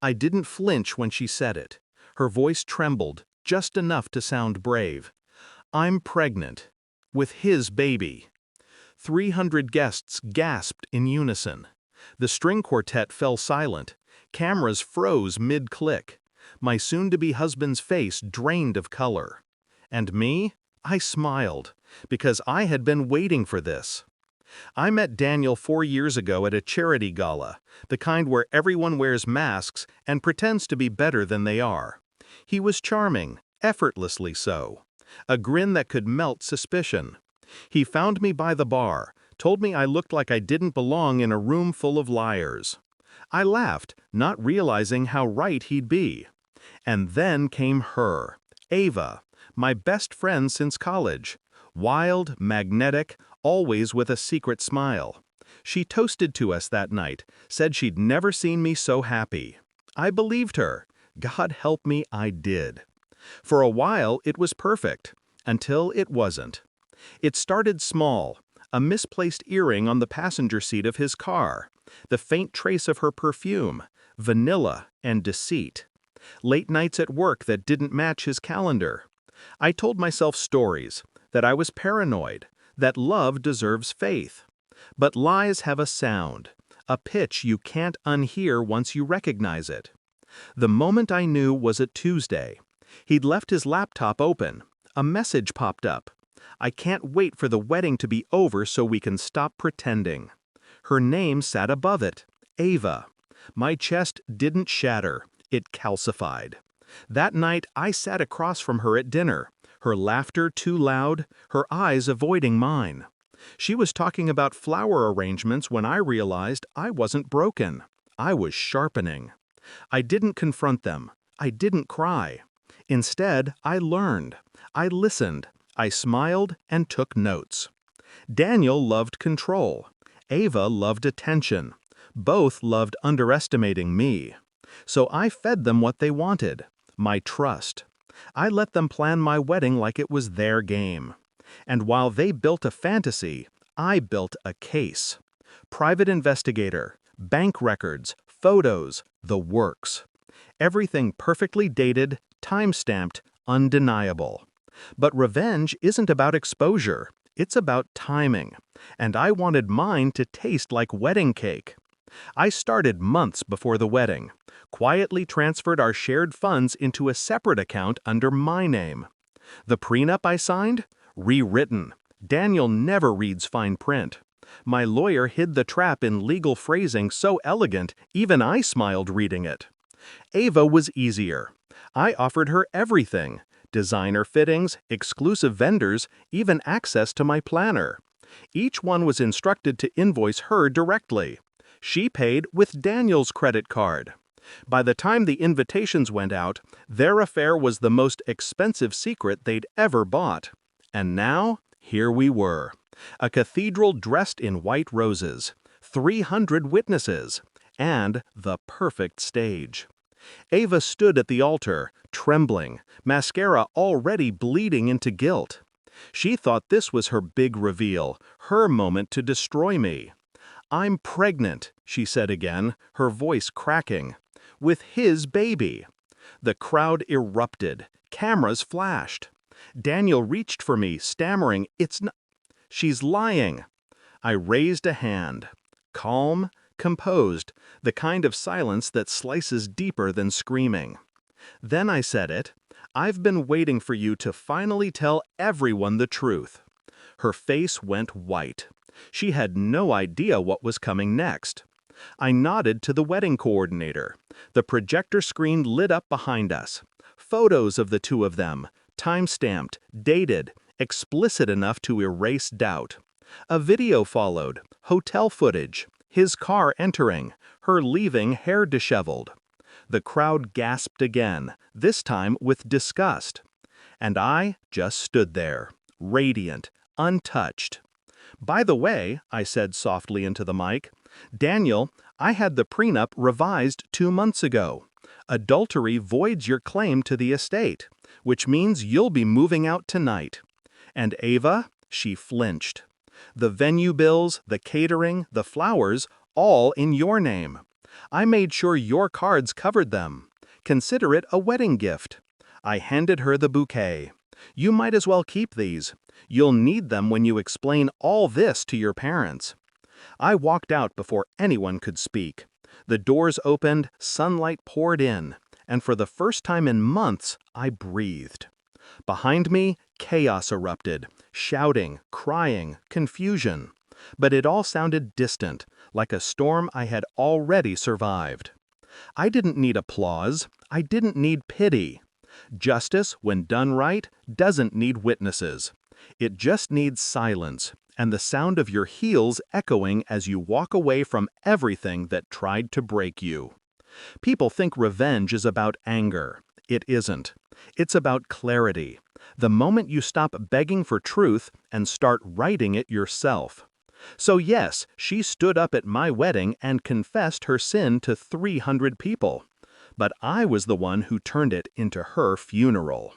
I didn't flinch when she said it. Her voice trembled, just enough to sound brave. I'm pregnant. With his baby. 300 guests gasped in unison. The string quartet fell silent. Cameras froze mid-click. My soon-to-be husband's face drained of color. And me? I smiled, because I had been waiting for this. I met Daniel 4 years ago at a charity gala, the kind where everyone wears masks and pretends to be better than they are. He was charming, effortlessly so. A grin that could melt suspicion. He found me by the bar, told me I looked like I didn't belong in a room full of liars. I laughed, not realizing how right he'd be. And then came her, Ava, my best friend since college. Wild, magnetic, always with a secret smile. She toasted to us that night, said she'd never seen me so happy. I believed her. God help me, I did. For a while, it was perfect, until it wasn't. It started small, a misplaced earring on the passenger seat of his car, the faint trace of her perfume, vanilla and deceit. Late nights at work that didn't match his calendar. I told myself stories, that I was paranoid, that love deserves faith. But lies have a sound, a pitch you can't unhear once you recognize it. The moment I knew was a Tuesday. He'd left his laptop open. A message popped up. I can't wait for the wedding to be over so we can stop pretending. Her name sat above it, Ava. My chest didn't shatter, it calcified. That night I sat across from her at dinner, her laughter too loud, her eyes avoiding mine. She was talking about flower arrangements when I realized I wasn't broken. I was sharpening. I didn't confront them. I didn't cry. Instead, I learned. I listened. I smiled and took notes. Daniel loved control. Ava loved attention. Both loved underestimating me. So I fed them what they wanted, my trust. I let them plan my wedding like it was their game. And while they built a fantasy, I built a case. Private investigator, bank records, photos, the works. Everything perfectly dated, time-stamped, undeniable. But revenge isn't about exposure, it's about timing. And I wanted mine to taste like wedding cake. I started months before the wedding, quietly transferred our shared funds into a separate account under my name. The prenup I signed? Rewritten. Daniel never reads fine print. My lawyer hid the trap in legal phrasing so elegant, even I smiled reading it. Ava was easier. I offered her everything. Designer fittings, exclusive vendors, even access to my planner. Each one was instructed to invoice her directly. She paid with Daniel's credit card. By the time the invitations went out, their affair was the most expensive secret they'd ever bought. And now, here we were. A cathedral dressed in white roses, 300 witnesses, and the perfect stage. Ava stood at the altar, trembling, mascara already bleeding into guilt. She thought this was her big reveal, her moment to destroy me. I'm pregnant, she said again, her voice cracking. With his baby. The crowd erupted. Cameras flashed. Daniel reached for me, stammering, "It's not. She's lying." I raised a hand. Calm, composed, the kind of silence that slices deeper than screaming. Then I said it. "I've been waiting for you to finally tell everyone the truth." Her face went white. She had no idea what was coming next. I nodded to the wedding coordinator. The projector screen lit up behind us. Photos of the two of them, time-stamped, dated, explicit enough to erase doubt. A video followed, hotel footage, his car entering, her leaving hair disheveled. The crowd gasped again, this time with disgust. And I just stood there, radiant, untouched. "By the way," I said softly into the mic, "Daniel, I had the prenup revised 2 months ago. Adultery voids your claim to the estate, which means you'll be moving out tonight." And Ava, she flinched. "The venue bills, the catering, the flowers, all in your name. I made sure your cards covered them. Consider it a wedding gift. I handed her the bouquet. You might as well keep these. You'll need them when you explain all this to your parents. I walked out before anyone could speak. The doors opened, sunlight poured in, and for the first time in months, I breathed. Behind me, chaos erupted, shouting, crying, confusion. But it all sounded distant, like a storm I had already survived. I didn't need applause. I didn't need pity. Justice, when done right, doesn't need witnesses. It just needs silence and the sound of your heels echoing as you walk away from everything that tried to break you. People think revenge is about anger. It isn't. It's about clarity. The moment you stop begging for truth and start writing it yourself. So yes, she stood up at my wedding and confessed her sin to 300 people. But I was the one who turned it into her funeral.